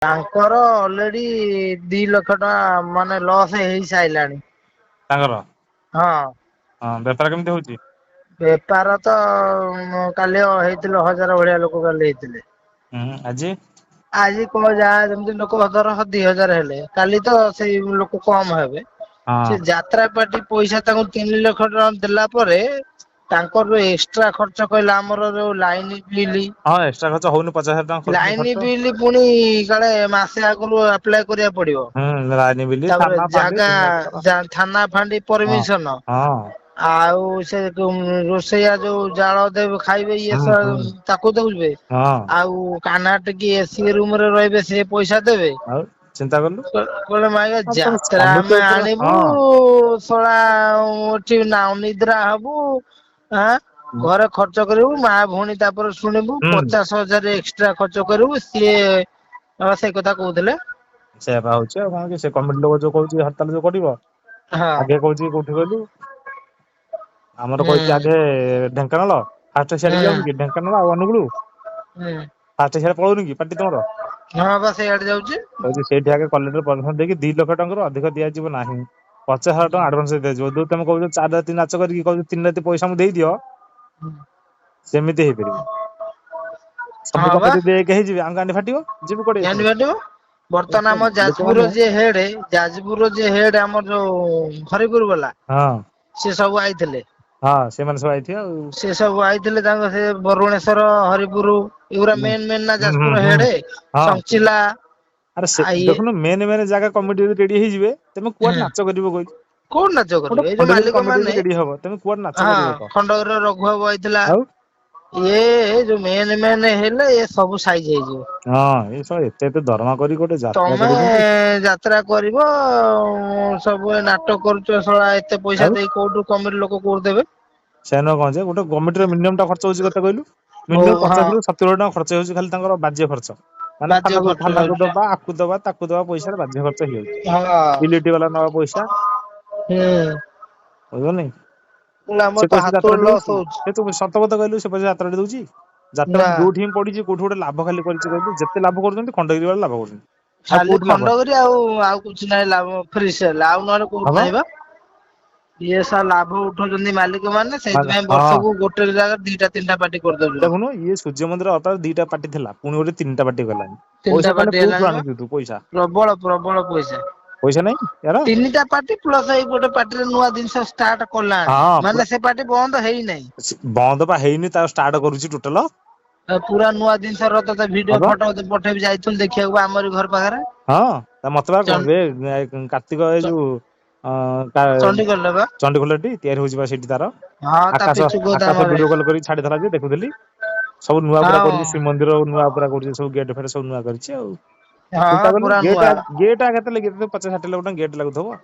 ତାଙ୍କର ଅଲରେଡି 2 ଲକ୍ଷ ଟଙ୍କା ମାନେ ଲସ୍ ହେଇସାରିଲାଣି। ତାଙ୍କର ହଁ। ହଁ ବେପାର କେମିତି ହଉଛି? ବେପାର ତ କାଲି ହେଇଥିଲେ 1000 ଭଳିଆ ଲୋକ କାଲି ହେଇଥିଲେ। ହୁଁ ଆଜି? ଆଜି କଣ ଯାହା ଯେମିତି ଲୋକ ଧର 2000 ହେଲେ କାଲି ତ ସେଇ ଲୋକ କମ ହେବେ। ହଁ ସେ ଯାତ୍ରା ପାର୍ଟି ପଇସା ତାଙ୍କୁ 3 ଲକ୍ଷ ଟଙ୍କା ଦେଲା ପରେ ତାଙ୍କର ଯୋଉ ଏକ୍ସଟ୍ରା ଖର୍ଚ୍ଚ କହିଲା ଆମର ଯୋଉ ଲାଇନ ବିଲ୍ ହଁ ଏକ୍ସଟ୍ରା ଖର୍ଚ୍ଚ ହଉନି 50,000 ଟଙ୍କା କରୁଛନ୍ତି ଲାଇନ ଖର୍ଚ୍ଚ। ବିଲ୍ ପୁଣି କାଳେ ମାସେ ଆଗରୁ ଆପ୍ଲାଏ କରିବାକୁ ପଡିବ। ହୁଁ ଲାଇନ ବିଲ୍ ତାପରେ ଥାନା ଫାଣ୍ଡି ଜାଗା ଦୁନିଆ ପ୍ରକାର। ଥାନା ଫାଣ୍ଡି ହଁ ପରମିସନ। ହଁ ଆଉ ସେ ରୋଷେଇଆ ଯୋଉ ଜାଳ ଦେବେ ଖାଇବେ ଇଏ ହୁଁ ହୁଁ ତାକୁ ଦେଉଥିବେ ହଁ ଆଉ କାନା ଟିକେ ଏସି ରୁମ ରେ ରହିବେ ସେ ପଇସା ଦେବେ। ଆଉ ଚିନ୍ତା କଲୁ କହିଲେ ମାଇ ଆଉ ତମ ଯାତ୍ରା କମିଟି ଆମେ ଉପରେ ଆଣିବୁ ହଁ ଶଳା ଏଠି ନିଦ୍ରା ହବୁ ଆଁ ଘରେ ଖର୍ଚ୍ଚ କରିବୁ ମା ଭଉଣୀ ତାପରେ ଶୁଣିବୁ ହୁଁ 50,000 ଏକ୍ସଟ୍ରା ଖର୍ଚ୍ଚ କରିବୁ ସିଏ ସେଇ କଥା କହୁଥିଲେ। ସେଇଆପା ହଉଛି ଆଉ କଣ କି ସେ କମିଟି ଲୋକ ଯୋଉ କହୁଛି ହରତାଲ ଯୋଉ କରିବ ହଁ ଆଗେ କହୁଛି କୋଉଠି କହିଲୁ ଆମର ହୁଁ କହିଛି ଆଗେ ଢେଙ୍କାନାଳ ଫାଷ୍ଟ ହୁଁ ସିଆଡିକି ଯାଉନି କି ଢେଙ୍କାନାଳ ଆଉ ଅନୁଗୁଳ ହୁଁ ଫାଷ୍ଟ ସିଆଡେ ପଳଉନି କି ପାର୍ଟି ତମର ହଁ ବା ସେଇଆଡେ ଯାଉଛି। କହୁଛି ସେଇଠି ଆଗେ କଲେକ୍ଟର ପରିମିଶନ ଦେଇକି 2 ଲକ୍ଷ ଟଙ୍କାରୁ ଅଧିକ ଦିଆଯିବ ନାହିଁ। 50,000 ଟଙ୍କା ଆଡଭାନ୍ସ ଦିଆଯିବ ଯୋଉ ତମେ କହୁଛ 4 ରାତି ନାଚ କରିକି କହୁଛ 3 ରାତି ପଇସା ଆମକୁ ଦେଇଦିଅ ସେମିତି ହେଇପାରିବନି ହଁ ସବୁ ବା କମିଟି ଯଦି ଏକ ହେଇଯିବେ ଆମ ଗାଣ୍ଡି ଫାଟିବ ଯିବୁ କୁଆଡେ କେମିତି ଏଥର। ବାଟିବ ବର୍ତ୍ତମାନ ଆମ ଯାଜପୁରର ଲୋକମାନେ ଯିଏ ହେଡ ଆମର ଯୋଉ ହରିପୁର ବାଲା ହଁ ସେ ସବୁ ଆଇଥିଲେ। ହଁ ସେମାନେ ସବୁ ଆଇଥିବେ ଆଉ। ସେ ସବୁ ଆଇଥିଲେ ତାଙ୍କ ସେ ବରୁଣେଶ୍ଵର ହରିପୁର ଏଗୁରା ହୁଁ ମେନ୍ ନା ହୁଁ ହୁଁ ଯାଜପୁର ହୁଁ ହେଡ୍ ହଁ ସଂଚିଲା ଆରେ ସେ ଇଏ ଦେଖୁନୁ ମେନ୍ ଜାଗା କମିଟି ଯଦି ରେଡି ହେଇଯିବେ ତମେ କୁଆଡେ ନାଚ କରିବ କହିଲୁ। କୋଉଠି ନାଚ ଗୋଟେ କରିବେ ଏଇ ଯୋଉ ଖଣ୍ଡଗିରି ମାଲିକ କମିଟି ମାନେ ଯଦି ରେଡି ହବ ତମେ କୁଆଡେ ନାଚ ହଁ କରିବ କହ ଖଣ୍ଡଗିରି ରଘୁ ବାବୁ ଆଇଥିଲା। ଆଉ ଇଏ ଯୋଉ ମେନ୍ ହେଲେ ଏ ସବୁ ସାଇଜ ହେଇଯିବ। ହଁ ଏଇ ଶଳା ଏତେ ଏତେ ଦରମା କରି ଗୋଟେ ଯାତ୍ରା ତମେ କରୁଛନ୍ତି। ଯାତ୍ରା କରିବ ସବୁ ନାଟକ କରୁଛ ଶଳା ଏତେ ପଇସା ଆଉ ଦେଇ କୋଉଠୁ କମିଟି ଲୋକ କୋଉଠୁ ଦେବେ। ସେଇଆ ନୁହଁ କଣ ଯେ ଗୋଟେ କମିଟିର ମିନିମମ୍ ଟା ଖର୍ଚ୍ଚ ହଉଛି କେତେ କହିଲୁ ହଉ ମିନିମମ୍ ହଁ 50 ରୁ 70 ଲକ୍ଷ ଟଙ୍କା ଖର୍ଚ୍ଚ ହେଉଛି ଖାଲି ତାଙ୍କର ବାଜ୍ୟ ଖର୍ଚ୍ଚ। ମାନେ ବାଜ୍ୟ ଖର୍ଚ୍ଚ ଥାନାକୁ ଯାଉଛି ଦବା ଆକୁ ଦବା ତାକୁ ଦବା ପଇସାରେ ବାଜ୍ୟ ଖର୍ଚ୍ଚ ହେଇଯାଉଛି। ହଁ ଇଲେକ୍ଟ୍ରି ବାଲା ନବା ପଇସା ହୁଁ ବୁଝିଲନି। ଆମର ସେ ତ ପଇସା ହାତରୁ ଯାତ୍ରାରେ ଲସ୍ ଦଉଛି ହଉଛି ସେ ତୁ ସତ କଥା କହିଲୁ ସେ ପଇସା ଯାତ୍ରାରେ ଦଉଛି ଯାତ୍ରା ନା ଯୋଉଠି ହିଁ ପଡିଛି କୋଉଠି ଗୋଟେ ଲାଭ ଖାଲି କରିଛି କହିଲୁ ଯେତେ ଲାଭ କରୁଛନ୍ତି ଖଣ୍ଡଗିରି ବାଲା ଲାଭ କରୁଛନ୍ତି। ଆଉ ଖାଲି କୋଉଠି ଲାଭ ନାହିଁ ଖଣ୍ଡଗିରି ଆଉ କିଛି ନାହିଁ ଲାଭ ଫ୍ରି ସେଲ୍ ଆଉ ନହେଲେ ହଁ କୋଉଠି ବା ନାହିଁ ବା। ଇଏ ଶଳା ଲାଭ ଉଠଉଛନ୍ତି ମାଲିକ ମାନେ ସେଇଥିପାଇଁ ହଁ ବର୍ଷକୁ ଗୋଟେ ଜାଗାରେ 2ଟା 3ଟା ପାର୍ଟି କରିଦଉଛନ୍ତି। ଦେଖୁନୁ ଇଏ ସୂର୍ଯ୍ୟ ମନ୍ଦିର ଅତାରେ 2ଟା ପାର୍ଟି ଥିଲା ପୁଣି ଗୋଟେ 3ଟା ପାର୍ଟି କଲାଣି। 3ଟା ପଇସା ତାହେଲେ ପାର୍ଟି କୋଉଠୁ ହେଲାଣି ବା ଆଣୁଛୁ ତୁ ପଇସା ପ୍ରବଳ ପଇସା। ପଇସା ନାଇଁ ୟାର 3ଟା ପାର୍ଟି ପ୍ଲସ ଏଇ ଗୋଟେ ପାର୍ଟିରେ ନୂଆ ଜିନିଷ ଷ୍ଟାର୍ଟ କଲାଣି ହଁ ପୁରା ମାନେ ସେ ପାର୍ଟି ବନ୍ଦ ହେଇନାହିଁ। ବନ୍ଦ ବା ହେଇନି ତାକୁ ଷ୍ଟାର୍ଟ କରୁଛି ଟୋଟାଲ। ପୁରା ନୂଆ ଜିନିଷ ର ତତେ ହଁ ଭିଡିଓ ବା ଫଟୋ ପଠେଇବି ଯାଇଥିଲୁ ଦେଖିବାକୁ ଆମରି ଘର ପାଖରେ। ହଁ ମତେ ବା କାର୍ତ୍ତିକ ଏଇ ଯୋଉ ଚଣ୍ଡିଖୋଲରେ ବା ଚଣ୍ଡିଖୋଲଟି ତିଆରି ହଉଛି ବା ସେଇଠି ତାର ହଁ ତା ଆକାଶ ପିଚୁ ଆକାଶ ଗୋଦାମରେ ଭିଡିଓ କଲ କରି ଛାଡିଥଲା ଯେ ଦେଖୁଥିଲି। ସବୁ ନୂଆ ପୁରା ହଁ କରିଛି ଶ୍ରୀମନ୍ଦିର ନୂଆ ପୁରା କରୁଛି ସବୁ ଗେଟ ଫେଟ ସବୁ ନୂଆ କରିଛି ଆଉ। ହଁ ଚିନ୍ତା କଲୁ ପୁରା ନୂଆ। ଗେଟ୍ ଆଗ କେତେ ଲାଗିବ 50-60 ଲକ୍ଷ ଟଙ୍କା ଗେଟ୍ ଲାଗୁଥିବ।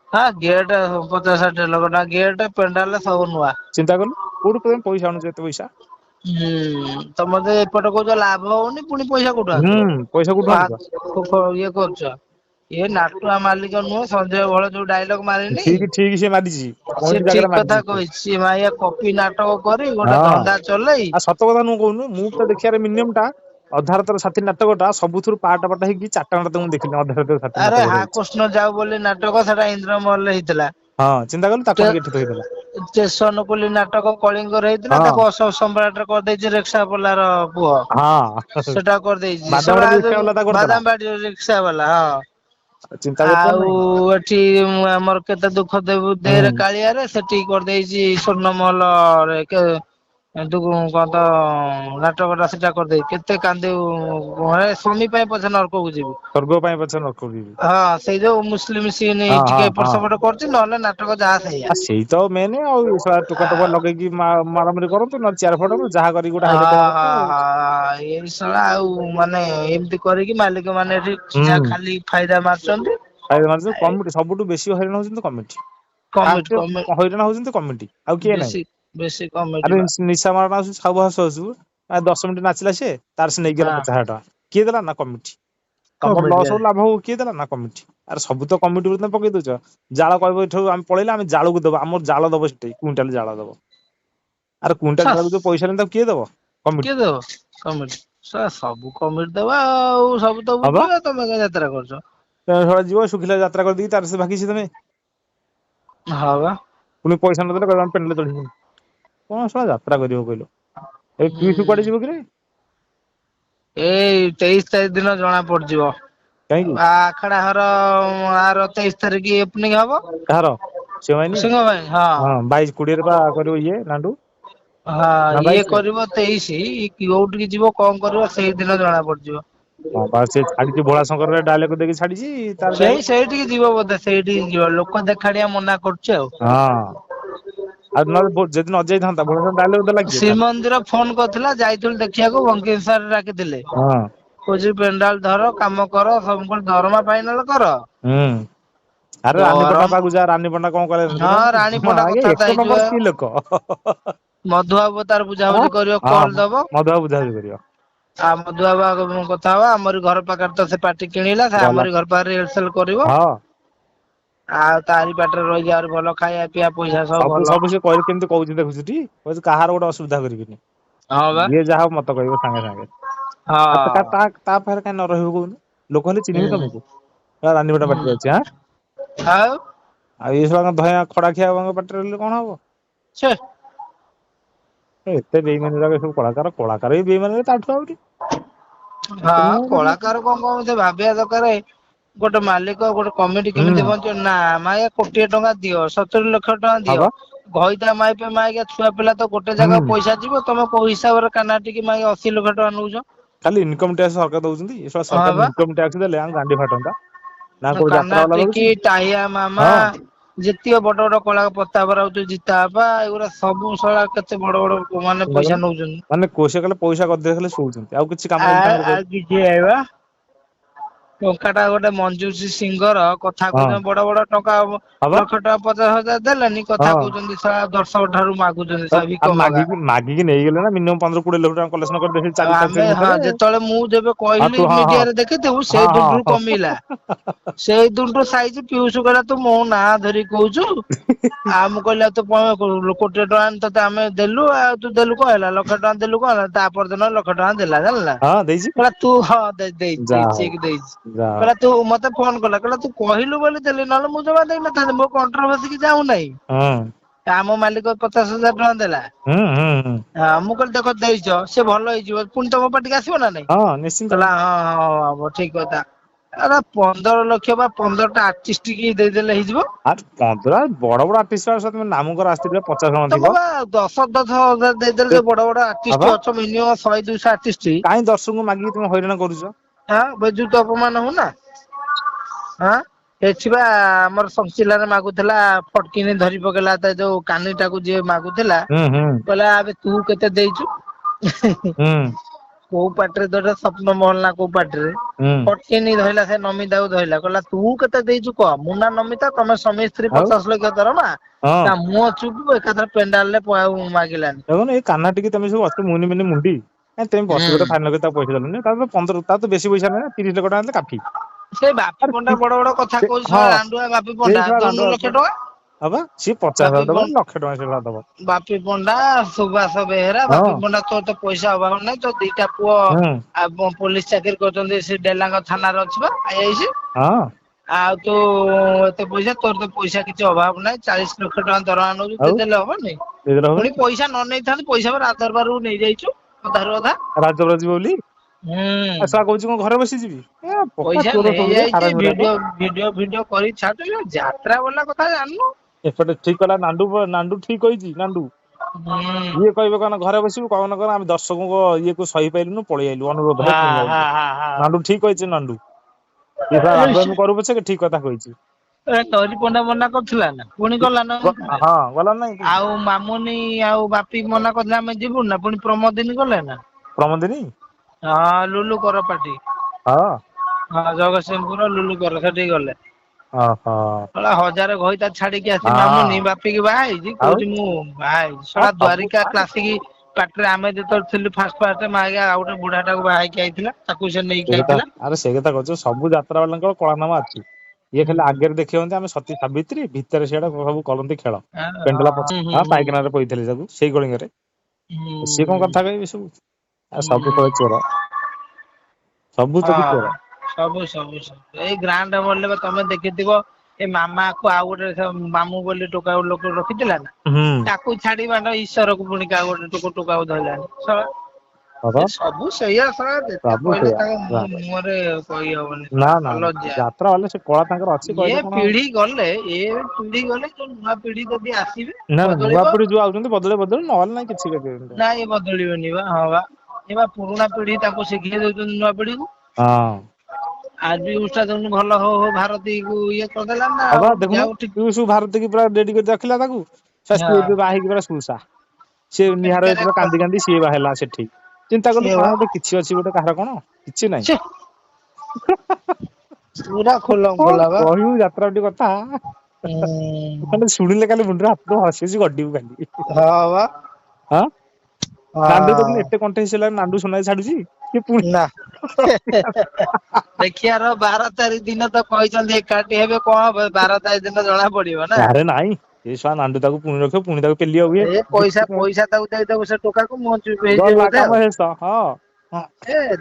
ହଁ ଗେଟ୍ 50-60 ଲକ୍ଷ ଟଙ୍କା ଗେଟ୍ ପେଣ୍ଡାଲ ସବୁ ନୂଆ। ଚିନ୍ତା କଲୁ କୋଉଠୁ ତମେ ପଇସା ଆଣୁଛ ଏତେ ପଇସା। ତମେ ତ ଏପଟେ କହୁଛ ଲାଭ ହଉନି ପୁଣି ପଇସା କୋଉଠୁ ହୁଁ ପଇସା କୋଉଠୁ ଆଣୁଛ ଆଣୁଛ। ଇଏ କରୁଛ ଇଏ ନାଟୁଆ ମାଲିକ ନୁହେଁ ସଞ୍ଜୟ ଭଳ ଯୋଉ ଡାଇଲଗ ମାରିନି ଠିକ ସେ ମାରିଛି ସେ କଇଁଛି ଜାଗାରେ ଠିକ କଥା ମାରିଛି ସେ କହିଛି କପି ନାଟକ କରି ହଁ ଗୋଟେ ଧନ୍ଦା ଚଲେଇ ଆଉ ସତ କଥା ନୁହଁ କହୁନୁ ମୁଁ ତ ଦେଖିବାରେ ମିନିମମ୍ ଟା ଅଧା ସାଥୀ ନାଟକଟା ସବୁଥିରୁ ପାଟ ହେଇକି 4ଟା ନାଟକ ମୁଁ ଦେଖିଲି ଅଧା ସାଥୀ ଆରେ ନାଟକ ହା ହେଇଛି। କୃଷ୍ଣ ଯାଉ ବୋଲି ନାଟକ ସେଟା ଇନ୍ଦ୍ରମହଲରେ ହେଇଥିଲା। ହଁ ଚିନ୍ତା କଲୁ ତାକୁ ଆଣିକି ଏଠି ଥୋଇଦେଲା ଷ୍ଟେସନ ପୁଲି ନାଟକ କଳିଙ୍ଗରେ ହେଇଥିଲା ହଁ ତାକୁ ଅଶୋକ ସମ୍ରାଟ କରିଦେଇଛି ରେକ୍ସା ପୋଲାର ପୁଅ ହଁ ସେଟା କରିଦେଇଛି ବାଦାମବାଡି ରିକ୍ସା ବାଲା ତାକୁ କରିଦେଲା ବାଦାମ ବାଡି ରିକ୍ସା ବାଲା ହଁ। ଚିନ୍ତା ଆଉ କରୁପାରୁନୁ ଏଠି ଆମର କେତେ ଦୁଃଖ ଦେବୁ ଦେହରେ ହୁଁ କାଳିଆରେ ସେଠି କରିଦେଇଛି ସ୍ୱର୍ଣ୍ଣମହଲରେ କଣ ତ ନାଟକଟା ସେଟା କରିଦେଇ କେତେ କାନ୍ଦିବୁ ସ୍ୱାମୀ ପାଇଁ ପଛେ ନରକକୁ ଯିବୁ। ସ୍ୱର୍ଗ ପାଇଁ ପଛେ ନରକକୁ ଯିବୁ। ହଁ ସେଇ ଯୋଉ ମୁସଲିମ ସିନ୍ ହଁ ହଁ ଟିକେ ଏପଟ ହଁ ସେପଟ କରୁଛି ନହେଲେ ନାଟକ ଯାହା ସେଇଆ। ଆଉ ସେଇ ତ ମେନ୍ ଆଉ ଟୋକା ଟୋକା ଲଗେଇକି ମାରାମାରି କରନ୍ତୁ ନହେଲେ ଚେୟାର ଫଡନ୍ତୁ ଯାହା କରିକି ଗୋଟେ ହାଇଲାଇଟ ହବା କଥା ଆଉ। ଏଇ ଶଳା ଆଉ ମାନେ ଏମିତି କରିକି ମାଲିକ ମାନେ ଏଠି ଯାହା ହୁଁ ଖାଲି ଫାଇଦା ମାରୁଛନ୍ତି। କମିଟି ସବୁଠୁ ବେଶୀ ହଇରାଣ ହଉଛନ୍ତି କମିଟି। କମିଟି ଫାଷ୍ଟ କମି ହଇରାଣ ହଉଛନ୍ତି କମିଟି ଆଉ କିଏ ନାହିଁ। ବେଶୀ ବେଶୀ କମିଟି ଆରେ ବା ନିଶା ମାରଣା ଆସୁ ସବୁ ଆସୁ 10 ମିନିଟ୍ ନାଚିଲା ସିଏ ତାର ସେ ନେଇଗଲା ହଁ 50,000 ଟଙ୍କା କିଏ ଦେଲା ନା କମିଟି। ତମର କମିଟି ଲସ୍ ହଉ ଲାଭ ହଉ କିଏ ଦେଲା ନା କମିଟି। ଆରେ ସବୁ ତ କମିଟି ତମେ ପକେଇ ଦଉଛ ଜାଳ କହିବ ଏଠୁ ଆମେ ପଳେଇଲେ ଆମେ ଜାଳକୁ ଦବା ଆମର ଜାଳ ଦବ ସେଠି କୁଇଣ୍ଟାଲ ଜାଳ ଦବ। ଆରେ କୁଇଣ୍ଟାଲ ଜାଳକୁ ଯୋଉ ପଇସା ନିଅ ତାକୁ କିଏ ଦବ କିଏ କମିଟି। ଦବ କମିଟି ସବୁ କମିଟି ଦେବା ଆଉ ସବୁ ତ ହବା ବୁଝିବା ତମେ କାଇଁ ଯାତ୍ରା କରୁଛ। ତମେ ଶଳା ଯିବ ଶୁଖିଲା ଯାତ୍ରା କରିଦେଇକି ତାର ସେ ଭାଗିଛି ତମେ ହଁ ବା। ପୁଣି ପଇସା ନଦେଲେ କହିବ ଆମେ ପେଣ୍ଡାଲ ଚଢିବୁନି। କଣ ଶଳା ଯାତ୍ରା କରିବ କହିଲ? ଏଇ ପିୟୁଷ କୁଆଡେ ଯିବ କିରେ? ଏଇ 23 ତାରିଖ ଦିନ ଜଣା ପଡିଯିବ। କାହିଁକି ଆଖଡା ଘର ଆର 23 ତାରିଖ ଓପନିଂ ହବ। କାହାର ଶିବ ଭାଇନି? ସିଂହ ଭାଇ ହଁ 22 20ରେ ବା କରିବ ଇଏ ନାଣ୍ଡୁ। ହଁ ନା ଇଏ 22 ରେ? କରିବ 23 କୋଉଠିକି ଯିବ କଣ କରିବ ସେଇଦିନ ଜଣା ପଡିଯିବ। ହଁ ବା ସେ ଛାଡିଛି ଭୋଳା ଶଙ୍କରରେ ଡାଇଲେକ୍ଟ ଦେଇକି ଛାଡିଛି ତାର ଯାଇବ। ସେଇଠିକି ଯିବ ବୋଧେ ସେଇଠିକି ଯିବ ଲୋକ ଦେଖାଡିଆ ମନା କରୁଛି ଆଉ। ହଁ ଆଉ ନହେଲେ ଯଦି ନ ଯାଇଥାନ୍ତା ଭୋଳା ଡାଇଲେକ୍ଟ ଦେଲା କିଏ ତାର? ଶ୍ରୀମନ୍ଦିର ଫୋନ କରିଥିଲା ଯାଇଥିଲୁ ଦେଖିବାକୁ ବଙ୍କିମ ସାର ଡାକିଥିଲେ। ହଁ କହୁଛି ପେଣ୍ଡାଲ ଧର କାମ କର ସବୁ ଦରମା ଫାଇନାଲ କର। ହୁଁ ଆରେ ରାନୀ ପଣ୍ଡା ଦରମ ପାଖକୁ ଯା ରାନୀ ପଣ୍ଡା କଣ କହିଲା ଜାଣିଛୁ ହଁ ନା ରାଣୀ ନାଇଁ? ପଣ୍ଡା ଆଜ୍ଞା କଥାବାର୍ତ୍ତା 1 ହେଇଯିବ। ନମ୍ବର ସ୍ତ୍ରୀ ଲୋକ। ମଧୁବାବୁ ତାର ହଁ ବୁଝାବୁଝି କରିବ କଲ ହଁ ଦବ। ମଧୁବାବୁ ବୁଝାବୁଝି କରିବ ଆଉ ମଧୁବାବୁ କଥା ହବା ଆମରି ଘର ପାଖରେ ତ ସେ ପାର୍ଟି କିଣିଲା ସେ ଗଲା ଆମରି ଘର ପାଖରେ ରିୟଲସେଲ କରିବ। ହଁ ଆଉ ତାରି ପାଟରେ ରହିକି ଆହୁରି ଭଲ ଖାଇବା ପିଇବା ପଇସା ସବୁ ଭଲ। ସବୁ ସେ କହିଲେ କେମିତି କହୁଛି ଦେଖୁଛୁ ଟି କହୁଛି କାହାର ଗୋଟେ ଅସୁବିଧା କରିବିନି। ହଁ ବା ଯିଏ ଯାହା ହବ ମତେ କହିବ ସାଙ୍ଗେ ସାଙ୍ଗେ ହଁ ତା ପାଖରେ କାହିଁ ନ ରହିବ କହୁନୁ। ଲୋକ ହେଲେ ଚିହ୍ନିବି ହୁଁ ତମକୁ ରାନୀପଣ୍ଡା ହୁଁ ପାଟିରେ ଅଛି ଆଁ। ଆଉ ଆଉ ଏଇ ଶଳା ଧଇବା ଖଡା ଖିଆ ହେବାଙ୍କ ପାଟିରେ ରହିଲେ କଣ ହବ। ଛେ ଏତେ ବେଇମାନୀ ସବୁ କଳାକାର ବି ବେଇମାନି ତାଠୁ ଆହୁରି। ହଁ ଦୁନିଆ କଥା। କଳାକାର କଣ ଭାବିବା ଦରକାର ଗୋଟେ ମାଲିକ ଗୋଟେ କମିଟି ହୁଁ କେମିତି ବन्छ ନା ମ 1,00,00,000 ଦିଅ 70 ଲକ୍ଷ ଟଙ୍କା ହଁ ଦିଅ ବା ଘଇତା ମାଇପେ ମାଇକା ଛୁଆ ପିଲା ତ ଗୋଟେ ଜାଗା ହୁଁ ପଇସା ଯିବ ତମେ କୋଉ ହିସାବରେ କାନା ଟିକେ ମାଗି 80 ଲକ୍ଷ ଟଙ୍କା ନଉଛ। ଖାଲି ଇନକମ ଟ୍ୟାକ୍ସ ସରକାର ଦଉଛନ୍ତି ହଁ ସରକାର ବା ଇନକମ ଟ୍ୟାକ୍ସ ଦେଲେ ଆମ ଗାଣ୍ଡି ଫାଟନ୍ତା। ନା କୋଉ ଯାତ୍ରା ବାଲା କାର୍ଣ୍ଣାଟିକି ଦଉଛି ଟାହିଆ ମାମା ହଁ ଯେତିକ ବଡ ବଡ କଳା ପତାବରା ହଉଛି ଜିତା ବାପା ଏଇଗୁରା ସବୁ ଶଳା କେତେ ବଡ ବଡ ମାନେ ପଇସା ନଉଛନ୍ତି। ମାନେ କୋଷ କଲେ ପଇସା କରିଦେଇ ଖାଲି ଶୋଉଛନ୍ତି ଆଉ କିଛି କାମ ନାହିଁ ତାଙ୍କର କହିଲୁ। ଟଙ୍କା ଟା ଗୋଟେ ମଞ୍ଜୁଶ୍ରୀ ସିଂହର କଥା ହଁ କହୁଛନ୍ତି ବଡ ବଡ ଟଙ୍କା ହବା ଲକ୍ଷ ଟଙ୍କା 50,000 ଦେଲେନି କଥା ହଁ କହୁଛନ୍ତି ଶଳା ଦର୍ଶକ ଠାରୁ ମାଗୁଛନ୍ତି ଶଳା ଆଉ ଭିକ ମାଗା। ମାଗିକି ନେଇଗଲେ ନା ମିନିମମ୍ 15-20 ଲକ୍ଷ ଟଙ୍କା କଲେକ୍ସନ କରିଦେଲେ ଆଉ ଚାରି ଆମେ ପାଞ୍ଚ ହଁ ଭିତରେ। ଯେତେବେଳେ ମୁଁ ଯେବେ ହଁ କହିଲି ତୁ ହଁ ହଁ ମିଡିଆରେ ଦେଖିଥିବୁ ହଁ ସେଇ ହଁ ଦିନଠୁ ହଁ କମିଲା। ସେଇ ଦିନଠୁ ସାଇଜ ପିଉସୁ କହିଲା ତୁ ମୋ ନାଁ ଧରି କହୁଛୁ ଆଉ ମୁଁ କହିଲି ତୁ କୋଟିଏ ଟଙ୍କା ତତେ ଆମେ ଦେଲୁ ଆଉ ତୁ ଦେଲୁ କଣ ହେଲା 1,00,000 ଟଙ୍କା ଦେଲୁ କଣ ହେଲା ତା ପରଦିନ 1,00,000 ଟଙ୍କା ଦେଲା ଜାଣିଲୁ ନା। ହଁ ଦେଇଛି କହିଲା ତୁ ହଁ ଦେଇଛି ଯାହା ହଉ ଚେକ ଦେଇଛି ଯାହା ହଉ କହିଲା ତୁ ମତେ ଫୋନ କଲା କହିଲା ତୁ କହିଲୁ ବୋଲି ଦେଲି ନହେଲେ ମୁଁ ଜମା ଦେଇନଥାନ୍ତି ମୋ କଣ୍ଟ୍ରୋଭର୍ସି କି ଯାଉନାହିଁ। ହଁ ଆମ ମାଲିକ 50,000 ଟଙ୍କା ଦେଲା। ହୁଁ ହୁଁ ହୁଁ ହଁ ମୁଁ କହିଲି ଦେଖ ଦେଇଛ ସେ ଭଲ ହେଇଯିବ ପୁଣି ତମ ପାଟିକି ଆସିବ ନା ନାଇଁ ହଁ ନିଶ୍ଚିନ୍ତ କହିଲା ହଁ ହବ ଠିକ କଥା। ଆରେ 15 ଲକ୍ଷ ବା 15ଟା ଆର୍ଟିଷ୍ଟ କି ଦେଇଦେଲେ ହେଇଯିବ। ଆ 15 ବଡ ବଡ ଆର୍ଟିଷ୍ଟ ତମେ ନାମକର ଆସିଥିଲେ 50 ଜଣ ତମ ଥିବ। ବା 10,000 ଦେଇଦେଲେ ଯୋଉ ବଡ ବଡ ହବା ଆର୍ଟିଷ୍ଟ ଅଛ ମିନିମମ୍ 100-200 ଆର୍ଟିଷ୍ଟ କାହିଁ ଦର୍ଶକଙ୍କୁ ମାଗିକି ତମେ ହଇରାଣ କରୁଛ। ହଁ ବେଜୁତ ଅପମାନ ହଉନା ଆଁ ଏଠି ବା ଆମର ସଂଶିଲାରେ ମାଗୁଥିଲା ଫଟକିନି ଧରି ପକେଇଲା ତା ଯୋଉ କାନି ଟାକୁ ଯିଏ ମାଗୁଥିଲା ହୁଁ ହୁଁ କହିଲା ଆବେ ତୁ କେତେ ଦେଇଛୁ। ହୁଁ କୋଉ ପାଟିରେ ତ ଏଟା ସ୍ୱପ୍ନ ମହଲ ନା କୋଉ ପାଟିରେ ହୁଁ ଫଟକିନି ଧଇଲା ସେ ନମିତାକୁ ଧଇଲା କହିଲା ତୁ କେତେ ଦେଇଛୁ କହ ମୁନା ନମିତା ତମେ ସ୍ୱାମୀ ସ୍ତ୍ରୀ ଆଉ 50 ଲକ୍ଷ ଦରମା ହଁ ତା ମୁହଁ ଚୁପ ଏକାଥରେ ପେଣ୍ଡାଲରେ ମାଗିଲାନି। ଦେଖୁନୁ ଏଇ କାନା ଟିକେ ତମେ ସବୁ ମୁନି ମୁଣ୍ଡି ତମେ ବର୍ଷକୁ ଗୋଟେ ଫାଇନାଲ ତାକୁ ପଇସା ଦେଲନି ତାର 15 ତାର ତ ବେଶୀ ପଇସା ନାହିଁ 30 ଲକ୍ଷ ଟଙ୍କା ଦେଲେ କାଫି। ସେଇ ବାପି ଆରେ ପଣ୍ଡା ବଡ ବଡ କଥା କହୁଛି ହଁ ଶଳା ରାଣ୍ଡୁଆ ବାପି ସେଇ ପଣ୍ଡା ଶଳା ଦଉନୁ ରାଣ୍ଡୁଆ 1,00,000 ଟଙ୍କା। ହଁ ବା ସିଏ 50,000 ଦବନି 1,00,000 ଟଙ୍କା ସେ ଶଳା ଦବ। ବାପି ପଣ୍ଡା ସୁବାସ ବେହେରା ହଁ ବାପି ପଣ୍ଡା ତୋର ତ ପଇସା ଅଭାବ ନାହିଁ ତୋ ଦିଟା ପୁଅ ହୁଁ ଆଉ ପୋଲିସ ଚାକିରି କରୁଛନ୍ତି ସେ ଡେଲାଙ୍ଗ ଥାନାରେ ଅଛି ବା ଆଇଆଇସି। ହଁ ଆଉ ତୁ ଏତେ ପଇସା ତୋର ତ ପଇସା କିଛି ଅଭାବ ନାହିଁ 40 ଲକ୍ଷ ଟଙ୍କା ଦରମା ନଉଛୁ ଆଉ ଦେଇଦେଲେ ହବନି ଦେଇଦେଲେ ପୁଣି ହବନି ପଇସା ନ ନେଇଥାନ୍ତୁ ପଇସା ରାଜ ଦରବାରକୁ ନେଇଯାଇଛୁ ଅଧାରୁ ଅଧା। ରାଜଦରବାର ଯିବ ବୋଲି ହୁଁ ଆଉ ଶଳା କହୁଛି କଣ ଘରେ ବସିଯିବି। ଏ ପକ୍କା ପଇସା ଚୋର ସବୁ ରେ ନେଇଯାଇଛି ହାରାମି ଗୁଡାକ। ଭିଡିଓ କରି ଛାଡୁଛୁ ଯାତ୍ରା ବୋଲା କଥା ଜାଣିନୁ। ଏପଟେ ଠିକ କଲା ନାଣ୍ଡୁ ଠିକ କହିଛି ନାଣ୍ଡୁ ହୁଁ ଇଏ କହିବ କଣ ଘରେ ବସିବୁ କନ କନ ଆମେ ଦର୍ଶକଙ୍କ ଇଏ କୁ ସହି ପାରିଲୁନୁ ପଳେଇ ଆଇଲୁ ଅନୁରୋଧରେ ହଁ ପୁଣି ହଁ ଆଇଲୁ ହଁ ହଁ। ନାଣ୍ଡୁ ଠିକ କହିଛି ନାଣ୍ଡୁ ଇଏ ଶଳା ରାଣ୍ଡୁଆମି କରୁ ପଛକେ ଠିକ କଥା କହିଛି। ଏ ତରି ପଣ୍ଡା ମନା କରୁଥିଲା ନା ପୁଣି ଗଲା ନା ହଁ ଗଲା ନାଇଁ ପୁଣି ଆଉ ମାମୁନି ଆଉ ବାପି ମନା କରିଥିଲେ ଆମେ ଯିବୁ ନା ପୁଣି ପ୍ରମୋଦିନ ଗଲେ ନା। ପ୍ରମୋଦିନି ହଁ ଲୁଲୁ କର ପାଟି ହଁ ହଁ ଜଗତସିଂହପୁର ଲୁଲୁ କର ସେଠିକି ଗଲେ। ଓହୋ ଶଳା ହଜାରେ ଘଇତା ଛାଡିକି ଆସି ମାମୁନି ହଁ ବାପିକି ବାହା ହେଇଛି ଆଉ କହୁଛି ମୁଁ ବାହା ହେଇଛି ଆ ଶଳା ସବୁ ଦ୍ୱାରିକା କ୍ଲାସିକ ପାଟିରେ ଆମେ ଯେତେବେଳେ ଥିଲୁ ଫାଷ୍ଟ ମା ଆଉ ଗୋଟେ ବୁଢା ଟାକୁ ବାହା ହେଇକି ଆଇଥିଲା। ତାକୁ ସେ ନେଇକି ଆଇଥିଲା। ଆରେ ସେଇ କଥା କହୁଛୁ ସବୁ ଯାତ୍ରା ବାଲାଙ୍କର କଳା ନାମ ଅଛି ଇଏ ଖାଲି ଆଗରେ ଦେଖେଇନ୍ତି ଆମେ ସତୀ ସାବିତ୍ରୀ ଭିତରେ ସିଆଡେ ସବୁ କରନ୍ତି ଖେଳ ପେଣ୍ଡାଲ ପଛ ହୁଁ ହଁ ହୁଁ ପାଇକନାରେ ପଇଥିଲେ ସବୁ ସେଇ କଳିଙ୍ଗରେ ସିଏ କଣ ହୁଁ କଥା କହିବେ ସବୁ ଆଉ ସବୁ ହୁଁ କହ ଚୋର। ସବୁ ଚୋର ହଁ ସବୁ ସବୁ ସବୁ ଏଇ ଗ୍ରାଣ୍ଡ ମଲ୍ ରେ ତମେ ଦେଖିଥିବ ଏ ମାମା କୁ ଆଉ ଗୋଟେ ମାମୁଁ ବୋଲି ଟୋକା ଗୋଟେ ଲୋକ ରଖିଥିଲା ନା ହୁଁ ତାକୁ ଛାଡି ବାଣ୍ଡ ଈଶ୍ୱରକୁ ପୁଣି କାହା ଗୋଟେ ଟୋକାକୁ ଧଇଲାଣି ଶଳା ହଁ ଏ ସବୁ ସେଇଆ ଶଳା ଯେତେ ସବୁ କହିଲେ ସେଇଆ ତାଙ୍କ ମୁହଁରେ କହି ହବନି ନା ଶଳା ନା ନା ଅଲଜ୍ୟା। ଯାତ୍ରା ହେଲେ ସେ କଳା ତାଙ୍କର ଅଛି ଏ କହିଲେ କଣ ପିଢି ଗଲେ ଯୋଉ ନୂଆ ପିଢି ଯଦି ଆସିବେ ନା ନା ନୂଆ ବଦଳିବ ପିଢି ଯୋଉ ଆଉଛନ୍ତି ବଦଳୁ ନହେଲେ ନାଇଁ କିଛି କରିପାରିବେନି। ନାଇଁ ବଦଳିବନି ବା ହଁ ବା ଏ ବା ପୁରୁଣା ପିଢି ତାକୁ ଶିଖେଇ ଦଉଛନ୍ତି ନୂଆ ପିଢିକୁ। ହଁ ଆଜି ଉଷା ଦଉନି ଭଲ ହଉ ହଉ ଭାରତୀକୁ ଇଏ କରିଦେଲା ନା ହବା ଆଉ ଦେଖୁନୁ ଯାଉ ଠିକ ପିୟୁଷ ଭାରତୀକି ପୁରା ରେଡି କରି ରଖିଲା ତାକୁ ସିଏ ହଁ ଏବେ ବାହା ହେଇକି ପୁରା ସୁସା ସିଏ ନିହାର ବେକାରିଆ ଯେତେବେଳେ କାନ୍ଦି କାନ୍ଦି ସିଏ ବାହା ହେଲା ସେଠି ଚିନ୍ତା କଲୁ ସିଏ କଣ ବା ଗୋଟେ କିଛି ଅଛି ଗୋଟେ କାହାର କଣ କିଛି ନାହିଁ। ଛେ ପୁରା ଖୋଲମ କଣ ଖୋଲା ବା କହିବୁ ଯାତ୍ରା ଗୋଟେ କଥା ହୁଁ ଖାଲି ଶୁଣିଲେ ଖାଲି ମୁଣ୍ଡରେ ହାତ ହସି ହସି ଗଡିବୁ ଖାଲି। ହଁ ବା ହଁ ନାଣ୍ଡୁ ଦେଖୁନୁ ହଁ ଏତେ କଣ୍ଟେଷ୍ଟ ହେଲାଣି ନାଣ୍ଡୁ ସୁନା ଛାଡୁଛି ସେ ପୁଣି ନା ଦେଖିବାର 12 ତାରିଖ ଦିନ ତ କହିଛନ୍ତି ଏକାଠି ହେବେ କଣ ହବ 12 ତାରିଖ ଦିନ ଜଣା ପଡିବ ନା। ଆରେ ନାଇଁ ଏ ଶଳା ନାଣ୍ଡୁ ତାକୁ ପୁଣି ରଖିବ ପୁଣି ତାକୁ ପେଲିବ ହୁଏ ଏ ପଇସା ତାକୁ ଦେଇଦବୁ ସେ ଟୋକାକୁ ମୁହଁ ଚୁପ ହେଇଯିବ ଗଲା ବୋଧେ ଆଉ। କାମ ଶେଷ ହଁ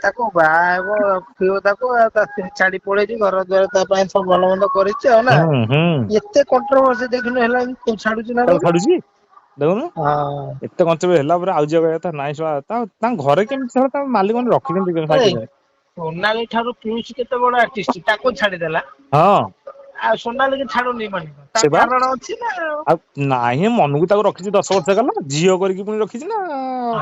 ତାକୁ ବାହା ହେବ ରଖିବ ତାକୁ ଆଉ ତା ସ୍ତ୍ରୀ ଛାଡି ପଳେଇଛି ଘର ଦ୍ୱାର ତା ପାଇଁ ସବୁ ଭଲ ମନ୍ଦ କରିଛି ଆଉ ନା ହୁଁ ହୁଁ ଏତେ କଣ୍ଟ୍ରୋଭର୍ସି ଦେଖିନୁ ହେଲାଣି କୋଉ ଛାଡୁଛି ନା ତାକୁ ତାକୁ ଛାଡୁଛି ଦେଖୁନୁ ହଁ ଏତେ କଞ୍ଚପ ହେଲା ପରେ ଆଉଜିଆ କହିବା କଥା ନାଇଁ ଶଳା ତାଙ୍କ ଘରେ କେମିତି ତା ମାଲିକ ମାନେ ରଖିଛନ୍ତି ଏଇ କେଜାଣି। ସୋନାଲି ଠାରୁ ପିୟୁଷ କେତେ ବଡ ଆର୍ଟିଷ୍ଟ ତାକୁ ଛାଡିଦେଲା ହଁ ଆଉ ସୋନାଲି କି ଛାଡୁନି ମାଲିକ ତା ସେ ବା କାରଣ ଅଛି ନା ଆଉ। ନାହିଁ ମନକୁ ତାକୁ ରଖିଛି 10 ବର୍ଷ ଗଲା ଝିଅ କରିକି ପୁଣି ରଖିଛି ନା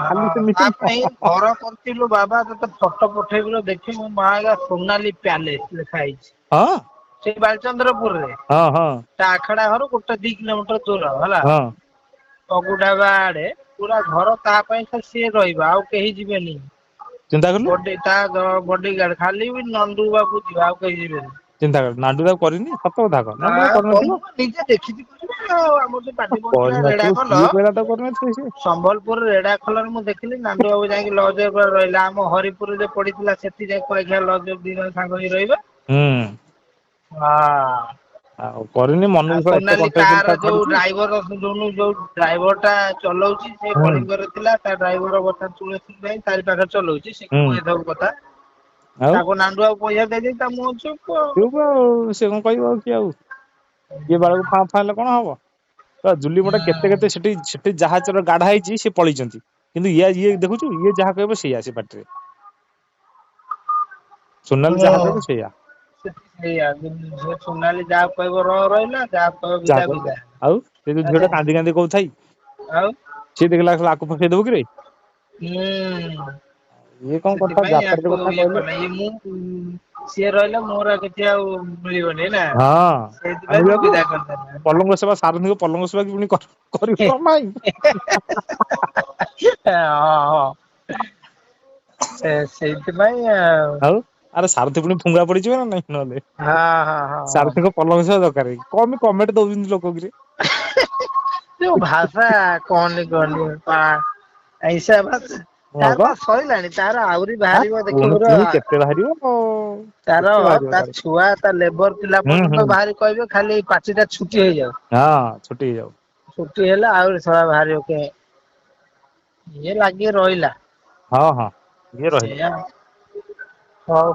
ଖାଲି ହଁ ତା ସେମିତି ପାଇଁ ନୁହଁ। ଘର କରିଥିଲୁ ବାବା ତତେ ଫଟୋ ପଠେଇବୁ ଦେଖିବୁ ମା ସୋନାଲି ପ୍ୟାଲେସ ଲେଖା ହେଇଛି। ହଁ ସେଇ ବାଲିଚନ୍ଦ୍ରପୁରରେ ହଁ ହଁ ତା ଆଖଡା ଘର ଗୋଟେ 2 କିଲୋମିଟର ଦୂର ହେଲା। ହଁ ଅଗୁଟା ବା ଆଡେ ପୁରା ଘର ତା ପାଇଁ ଖାଲି ସିଏ ରହିବ ଆଉ କେହି ଯିବେନି। ଚିନ୍ତା କଲୁ ତା ବଡି ଗାର୍ଡ ଖାଲି ବି ନଣ୍ଡୁ ବାବୁ ଯିବେ ଆଉ କେହି ଯିବେନି। ଚିନ୍ତା କର ନାଣ୍ଡୁ ତାକୁ କରିନି ସତ କଥା କହ ନାଣ୍ଡୁ ତାକୁ କରିନଥିବ। କହୁନୁ ନିଜେ ଦେଖିଛି ଆଉ ଆମର ଯୋଉ ପାଟି ପଡିଥିଲା ରେଡା କରିନଥିବ ଖୋଲ କିଏ କହିଲା ତାକୁ କରିନଥିବ ସିଏ ସମ୍ବଲପୁର ରେଡା ଖୋଲାରେ ମୁଁ ଦେଖିଲି ନାଣ୍ଡୁ ବାବୁ ଯାଇକି ଲଜ ଉପରେ ରହିଲା ଆମ ହରିପୁରରେ ପଡିଥିଲା ସେଠି ଯାଇ କୁଆଖିଆ ଲଜ 2 ଜଣ ସାଙ୍ଗ ହେଇ ରହିବା। ହୁଁ ହଁ ଆଉ କରିନି ଆଉ ମନକୁ ଶଳା ଏତେ ସୋନାଲି କଣ୍ଟେଷ୍ଟ କାର ତାକୁ ଯୋଉ ଛାଡୁଛି ଡ୍ରାଇଭର ଯୋଉ ଡ୍ରାଇଭର ଟା ଚଲାଉଛି ସେ ହୁଁ କଳିଙ୍ଗରେ ଥିଲା ତା ଡ୍ରାଇଭର ବର୍ତ୍ତମାନ ଚୁଡେସ୍ୱର ଯାଇ ତାରି ପାଖରେ ଚଲାଉଛି ସେ ହୁଁ କୁହେ ସବୁ କଥା ଆଉ ତାକୁ ନାଣ୍ଡୁ ବାବୁ ପଇସା ଦେଇଦେଇ ତା ମୁହଁ ଚୁପ ଆଉ ସେ କଣ କହିବ ଆଉ କି ଆଉ ଇଏ ବାଳକୁ ଫାଁ ଫାଁ ହେଲେ କଣ ହବ। ଜୁଲି ମୋଟା କେତେ ସେଠି ଜାହାଜର ଗାଢା ହେଇଛି ସେ ପଳେଇଛନ୍ତି କିନ୍ତୁ ଇଏ ଦେଖୁଛୁ ଇଏ ଯାହା କହିବ ସେଇଆ ସେ ପାଟିରେ ସୋନାଲି ଯାହା କହିବ ସେଇଆ ସେଇଆ ସୋନାଲି ଯାହା କହିବ ରହିଲା ଯାହା କହିବ ଯାହା ବିଦା କହିବ ବିଦା ଆଉ ସେ ଯୋଉ ଝିଅ ଟା କାନ୍ଦି କାନ୍ଦି କହୁଥାଇ ଆଉ ସିଏ ଦେଖିଲା ଆକୁ ଫସେଇ ଦବୁ କିରେ ହୁଁ ଇଏ କଣ କଥା ସେଥିପାଇଁ ଯାତ୍ରା ୟାକୁ କଥା ଇଏ କହିଲେ କଲା ମୁଁ ସିଏ ରହିଲା ମୋର କିଛି ଆଉ ମିଳିବନି ନା ହଁ ସେଇଥିପାଇଁ ମୁଁ ଆଣିବାକୁ ବିଦା କରିଦେଲି। ପଲଙ୍କ ସେବା ସାରଥିଙ୍କ ପଲଙ୍କ ସେବା କି ପୁଣି କରିବ ନା ନାଇଁ ହଁ ସେଇଥିପାଇଁ ଆଉ ଆରେ ସାରଥି ପୁଣି ଫୁଙ୍ଗା ପଡିଯିବ ନା ନାଇଁ ନହେଲେ ହଁ ହଁ ହଁ ହଁ ସାରଥିଙ୍କ ପଲଙ୍କ ସେବା ଦରକାର କଣ କମେଣ୍ଟ ଦଉଛନ୍ତି ଲୋକ କିରେ ଯୋଉ ଭାଷା କହନି ଏଇସା ଭାଷା ହଁ ତାର ବା ସରିଲାଣି ତାର ଆହୁରି ଆ ବାହାରିବ ପୁଣି ଦେଖିବୁର ପୁଣି କେତେ ବାହାରିବ ତାର କେତେ ବାହାରିବ ତା ତାର ଛୁଆ ତା ଲେବର ପିଲା ହୁଁ ହୁଁ ପର୍ଯ୍ୟନ୍ତ ବାହାରି କହିବେ ଖାଲି ପାଟି ଟା ଛୁଟି ହେଇଯାଉ ହଁ ଛୁଟି ହେଇଯାଉ ଛୁଟି ହେଲା ଆହୁରି ଶଳା ବାହାରିବ ଇଏ ଲାଗି ରହିଲା ହଁ ହଁ ଇଏ ରହିଲା ସେଇଆ ହଉ ହଉ